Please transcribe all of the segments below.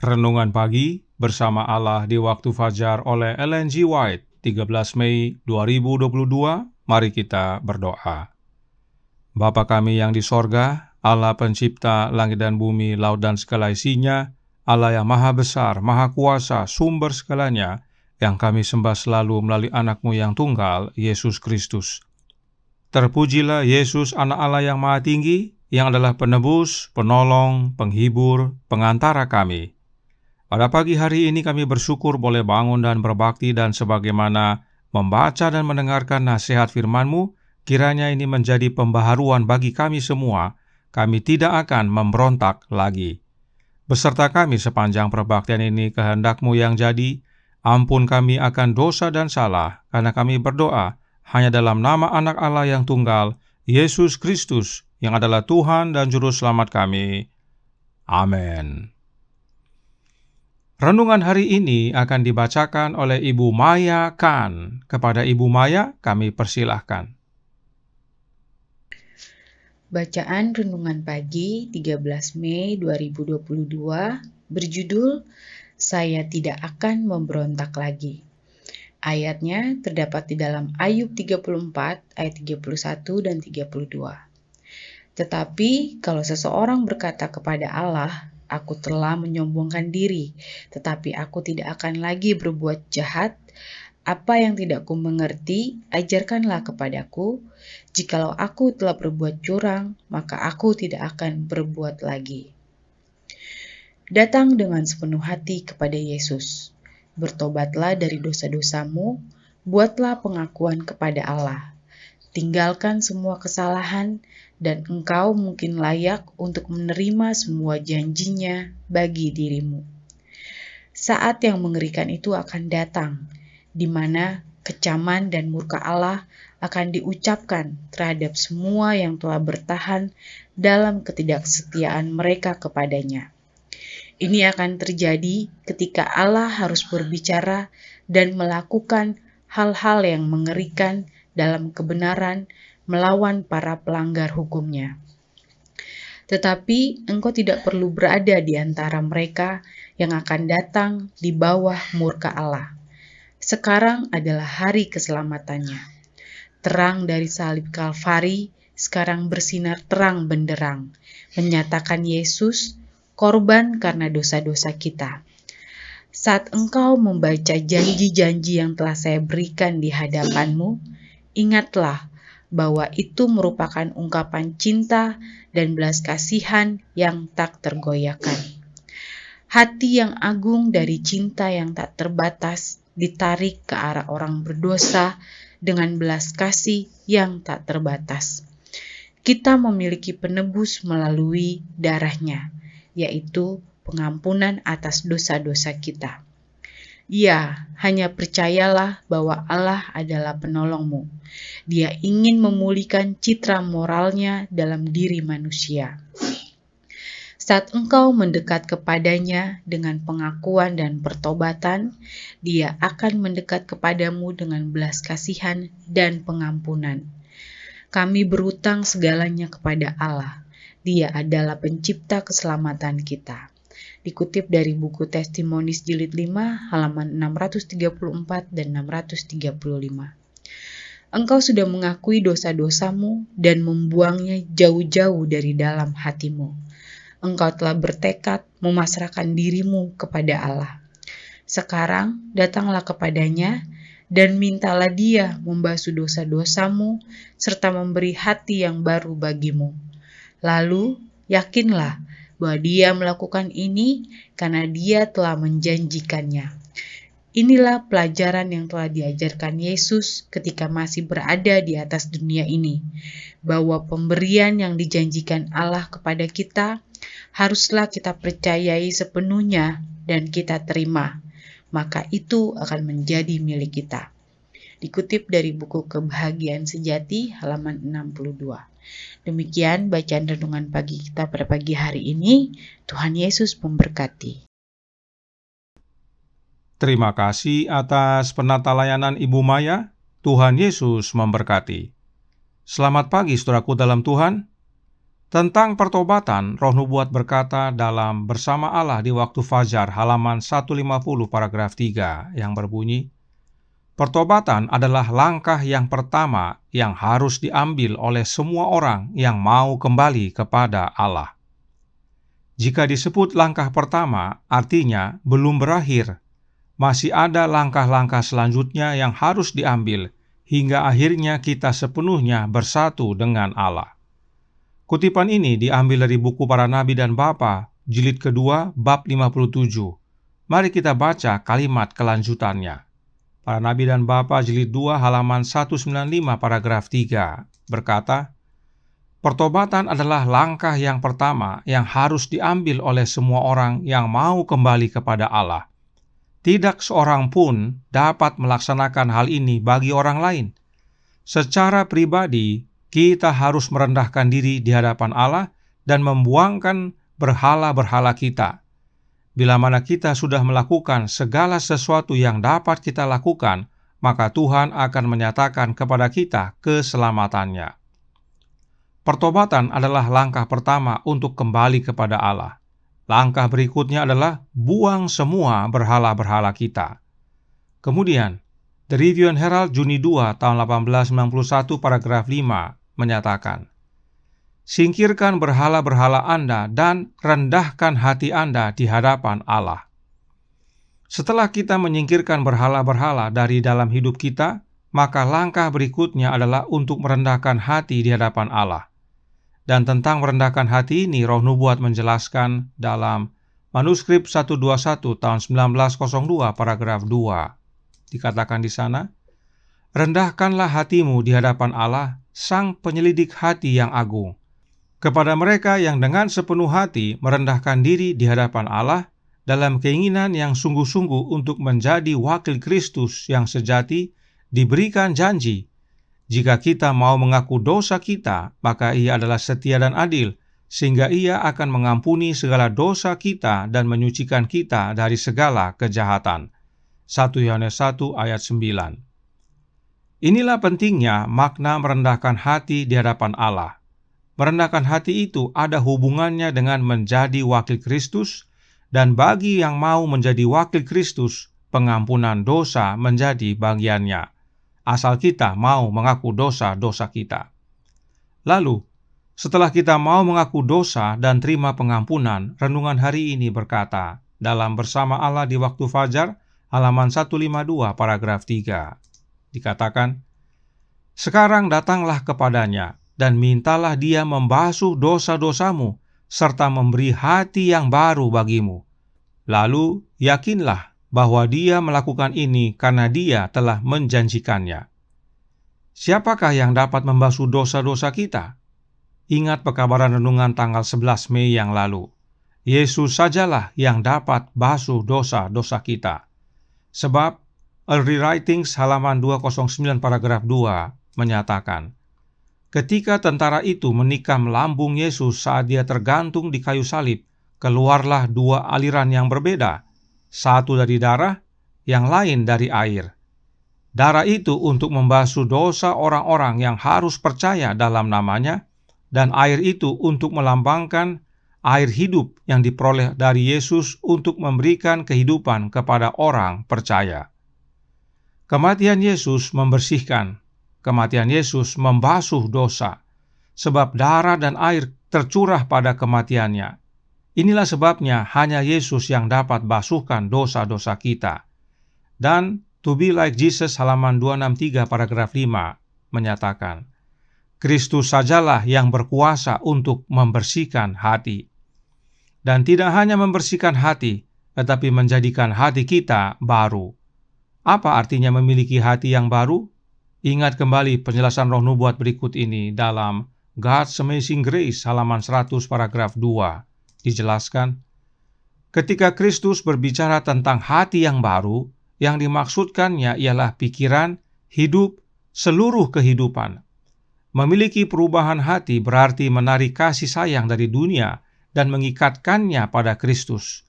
Renungan Pagi bersama Allah di Waktu Fajar oleh Ellen G. White, 13 Mei 2022. Mari kita berdoa. Bapa kami yang di sorga, Allah pencipta langit dan bumi, laut dan segala isinya, Allah yang maha besar, maha kuasa, sumber segalanya, yang kami sembah selalu melalui anak-Mu yang tunggal, Yesus Kristus. Terpujilah Yesus, anak Allah yang maha tinggi, yang adalah penebus, penolong, penghibur, pengantara kami. Pada pagi hari ini kami bersyukur boleh bangun dan berbakti, dan sebagaimana membaca dan mendengarkan nasihat firman-Mu, kiranya ini menjadi pembaharuan bagi kami semua. Kami tidak akan memberontak lagi. Beserta kami sepanjang perbaktian ini, kehendak-Mu yang jadi. Ampun kami akan dosa dan salah, karena kami berdoa hanya dalam nama anak Allah yang tunggal, Yesus Kristus, yang adalah Tuhan dan Juru Selamat kami. Amin. Renungan hari ini akan dibacakan oleh Ibu Maya Khan. Kepada Ibu Maya, kami persilahkan. Bacaan Renungan Pagi 13 Mei 2022 berjudul Saya Tidak Akan Memberontak Lagi. Ayatnya terdapat di dalam Ayub 34 ayat 31 dan 32. Tetapi kalau seseorang berkata kepada Allah, Aku telah menyombongkan diri, tetapi aku tidak akan lagi berbuat jahat. Apa yang tidak ku mengerti, ajarkanlah kepadaku. Jikalau aku telah berbuat curang, maka aku tidak akan berbuat lagi. Datang dengan sepenuh hati kepada Yesus. Bertobatlah dari dosa-dosamu, buatlah pengakuan kepada Allah. Tinggalkan semua kesalahan, dan engkau mungkin layak untuk menerima semua janjinya bagi dirimu. Saat yang mengerikan itu akan datang, di mana kecaman dan murka Allah akan diucapkan terhadap semua yang telah bertahan dalam ketidaksetiaan mereka kepadanya. Ini akan terjadi ketika Allah harus berbicara dan melakukan hal-hal yang mengerikan dalam kebenaran melawan para pelanggar hukumnya. Tetapi engkau tidak perlu berada di antara mereka yang akan datang di bawah murka Allah. Sekarang adalah hari keselamatannya. Terang dari salib Kalvari sekarang bersinar terang benderang, menyatakan Yesus korban karena dosa-dosa kita. Saat engkau membaca janji-janji yang telah saya berikan di hadapanmu, ingatlah bahwa itu merupakan ungkapan cinta dan belas kasihan yang tak tergoyahkan. Hati yang agung dari cinta yang tak terbatas ditarik ke arah orang berdosa dengan belas kasih yang tak terbatas. Kita memiliki penebus melalui darahnya, yaitu pengampunan atas dosa-dosa kita. Ya, hanya percayalah bahwa Allah adalah penolongmu. Dia ingin memulihkan citra moralnya dalam diri manusia. Saat engkau mendekat kepadanya dengan pengakuan dan pertobatan, Dia akan mendekat kepadamu dengan belas kasihan dan pengampunan. Kami berutang segalanya kepada Allah. Dia adalah pencipta keselamatan kita. Dikutip dari buku Testimonies Jilid 5 halaman 634 dan 635. Engkau sudah mengakui dosa-dosamu dan membuangnya jauh-jauh dari dalam hatimu. Engkau telah bertekad memasrahkan dirimu kepada Allah. Sekarang datanglah kepadanya dan mintalah Dia membasuh dosa-dosamu serta memberi hati yang baru bagimu. Lalu yakinlah bahwa Dia melakukan ini karena Dia telah menjanjikannya. Inilah pelajaran yang telah diajarkan Yesus ketika masih berada di atas dunia ini, bahwa pemberian yang dijanjikan Allah kepada kita haruslah kita percayai sepenuhnya dan kita terima, maka itu akan menjadi milik kita. Dikutip dari buku Kebahagiaan Sejati halaman 62. Demikian bacaan renungan pagi kita pada pagi hari ini. Tuhan Yesus memberkati. Terima kasih atas penata layanan Ibu Maya. Tuhan Yesus memberkati. Selamat pagi saudaraku dalam Tuhan. Tentang pertobatan, Roh Nubuat berkata dalam Bersama Allah di Waktu Fajar halaman 150 paragraf 3 yang berbunyi, pertobatan adalah langkah yang pertama yang harus diambil oleh semua orang yang mau kembali kepada Allah. Jika disebut langkah pertama, artinya belum berakhir. Masih ada langkah-langkah selanjutnya yang harus diambil hingga akhirnya kita sepenuhnya bersatu dengan Allah. Kutipan ini diambil dari buku Para Nabi dan Bapa, jilid kedua, bab 57. Mari kita baca kalimat kelanjutannya. Para Nabi dan Bapa, jilid 2, halaman 195, paragraf 3, berkata, pertobatan adalah langkah yang pertama yang harus diambil oleh semua orang yang mau kembali kepada Allah. Tidak seorang pun dapat melaksanakan hal ini bagi orang lain. Secara pribadi, kita harus merendahkan diri di hadapan Allah dan membuangkan berhala-berhala kita. Bila mana kita sudah melakukan segala sesuatu yang dapat kita lakukan, maka Tuhan akan menyatakan kepada kita keselamatannya. Pertobatan adalah langkah pertama untuk kembali kepada Allah. Langkah berikutnya adalah buang semua berhala-berhala kita. Kemudian, The Review and Herald Juni 2 tahun 1891 paragraf 5 menyatakan, singkirkan berhala-berhala Anda dan rendahkan hati Anda di hadapan Allah. Setelah kita menyingkirkan berhala-berhala dari dalam hidup kita, maka langkah berikutnya adalah untuk merendahkan hati di hadapan Allah. Dan tentang merendahkan hati ini, Roh Nubuat menjelaskan dalam manuskrip 121 tahun 1902 paragraf 2. Dikatakan di sana, rendahkanlah hatimu di hadapan Allah, Sang penyelidik hati yang agung. Kepada mereka yang dengan sepenuh hati merendahkan diri di hadapan Allah dalam keinginan yang sungguh-sungguh untuk menjadi wakil Kristus yang sejati, diberikan janji, jika kita mau mengaku dosa kita, maka Ia adalah setia dan adil, sehingga Ia akan mengampuni segala dosa kita dan menyucikan kita dari segala kejahatan. 1 Yohanes 1 ayat 9. Inilah pentingnya makna merendahkan hati di hadapan Allah. Merendahkan hati itu ada hubungannya dengan menjadi wakil Kristus, dan bagi yang mau menjadi wakil Kristus, pengampunan dosa menjadi bagiannya, asal kita mau mengaku dosa-dosa kita. Lalu, setelah kita mau mengaku dosa dan terima pengampunan, renungan hari ini berkata, dalam Bersama Allah di Waktu Fajar, halaman 152, paragraf 3. Dikatakan, sekarang datanglah kepadanya dan mintalah dia membasuh dosa-dosamu serta memberi hati yang baru bagimu. Lalu yakinlah bahwa dia melakukan ini karena dia telah menjanjikannya. Siapakah yang dapat membasuh dosa-dosa kita? Ingat pekabaran renungan tanggal 11 Mei yang lalu. Yesus sajalah yang dapat basuh dosa-dosa kita. Sebab Early Writings halaman 209 paragraf 2 menyatakan, ketika tentara itu menikam lambung Yesus saat dia tergantung di kayu salib, keluarlah dua aliran yang berbeda, satu dari darah, yang lain dari air. Darah itu untuk membasuh dosa orang-orang yang harus percaya dalam namanya, dan air itu untuk melambangkan air hidup yang diperoleh dari Yesus untuk memberikan kehidupan kepada orang percaya. Kematian Yesus membersihkan, kematian Yesus membasuh dosa, sebab darah dan air tercurah pada kematiannya. Inilah sebabnya hanya Yesus yang dapat basuhkan dosa-dosa kita. Dan To Be Like Jesus halaman 263 paragraf 5 menyatakan, Kristus sajalah yang berkuasa untuk membersihkan hati. Dan tidak hanya membersihkan hati, tetapi menjadikan hati kita baru. Apa artinya memiliki hati yang baru? Ingat kembali penjelasan Roh Nubuat berikut ini dalam God's Amazing Grace halaman 100 paragraf 2. Dijelaskan, ketika Kristus berbicara tentang hati yang baru, yang dimaksudkannya ialah pikiran, hidup, seluruh kehidupan. Memiliki perubahan hati berarti menarik kasih sayang dari dunia dan mengikatkannya pada Kristus.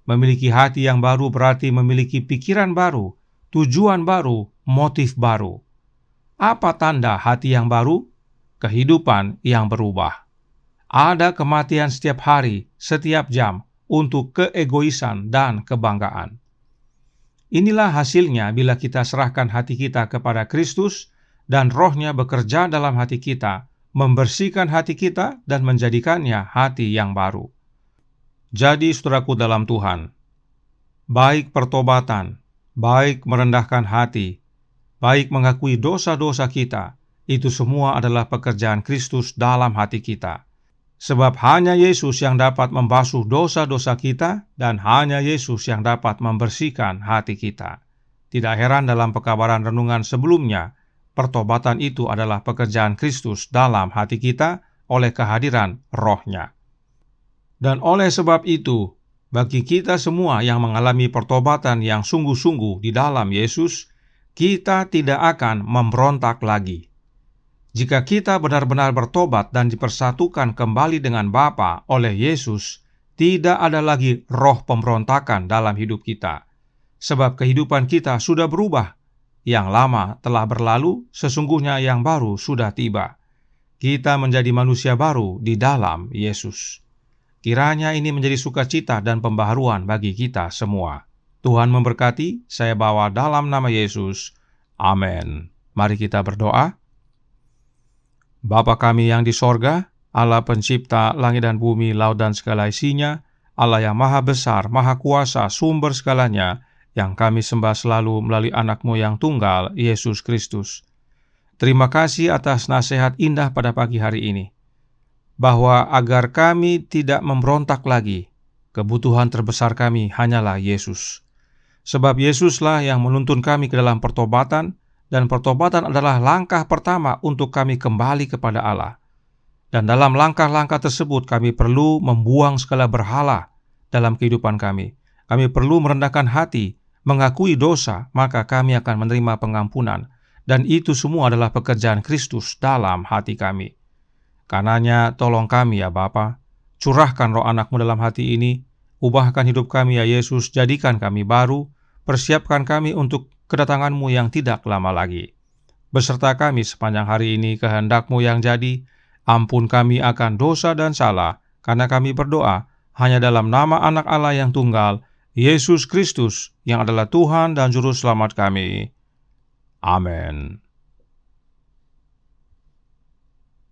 Memiliki hati yang baru berarti memiliki pikiran baru, tujuan baru, motif baru. Apa tanda hati yang baru? Kehidupan yang berubah. Ada kematian setiap hari, setiap jam, untuk keegoisan dan kebanggaan. Inilah hasilnya bila kita serahkan hati kita kepada Kristus dan Roh-Nya bekerja dalam hati kita, membersihkan hati kita dan menjadikannya hati yang baru. Jadi, saudaraku dalam Tuhan, baik pertobatan, baik merendahkan hati, baik mengakui dosa-dosa kita, itu semua adalah pekerjaan Kristus dalam hati kita. Sebab hanya Yesus yang dapat membasuh dosa-dosa kita dan hanya Yesus yang dapat membersihkan hati kita. Tidak heran dalam pekabaran renungan sebelumnya, pertobatan itu adalah pekerjaan Kristus dalam hati kita oleh kehadiran Roh-Nya. Dan oleh sebab itu, bagi kita semua yang mengalami pertobatan yang sungguh-sungguh di dalam Yesus, kita tidak akan memberontak lagi. Jika kita benar-benar bertobat dan dipersatukan kembali dengan Bapa oleh Yesus, tidak ada lagi roh pemberontakan dalam hidup kita. Sebab kehidupan kita sudah berubah. Yang lama telah berlalu, sesungguhnya yang baru sudah tiba. Kita menjadi manusia baru di dalam Yesus. Kiranya ini menjadi sukacita dan pembaharuan bagi kita semua. Tuhan memberkati, saya bawa dalam nama Yesus. Amin. Mari kita berdoa. Bapa kami yang di sorga, Allah pencipta langit dan bumi, laut dan segala isinya, Allah yang maha besar, maha kuasa, sumber segalanya, yang kami sembah selalu melalui anak-Mu yang tunggal, Yesus Kristus. Terima kasih atas nasihat indah pada pagi hari ini, bahwa agar kami tidak memberontak lagi, kebutuhan terbesar kami hanyalah Yesus. Sebab Yesuslah yang menuntun kami ke dalam pertobatan, dan pertobatan adalah langkah pertama untuk kami kembali kepada Allah. Dan dalam langkah-langkah tersebut kami perlu membuang segala berhala dalam kehidupan kami. Kami perlu merendahkan hati, mengakui dosa, maka kami akan menerima pengampunan. Dan itu semua adalah pekerjaan Kristus dalam hati kami. Karenanya tolong kami ya Bapa, curahkan roh anak-Mu dalam hati ini, ubahkan hidup kami ya Yesus, jadikan kami baru, persiapkan kami untuk kedatangan-Mu yang tidak lama lagi. Beserta kami sepanjang hari ini kehendak-Mu yang jadi, ampun kami akan dosa dan salah, karena kami berdoa hanya dalam nama anak Allah yang tunggal, Yesus Kristus, yang adalah Tuhan dan Juru Selamat kami. Amin.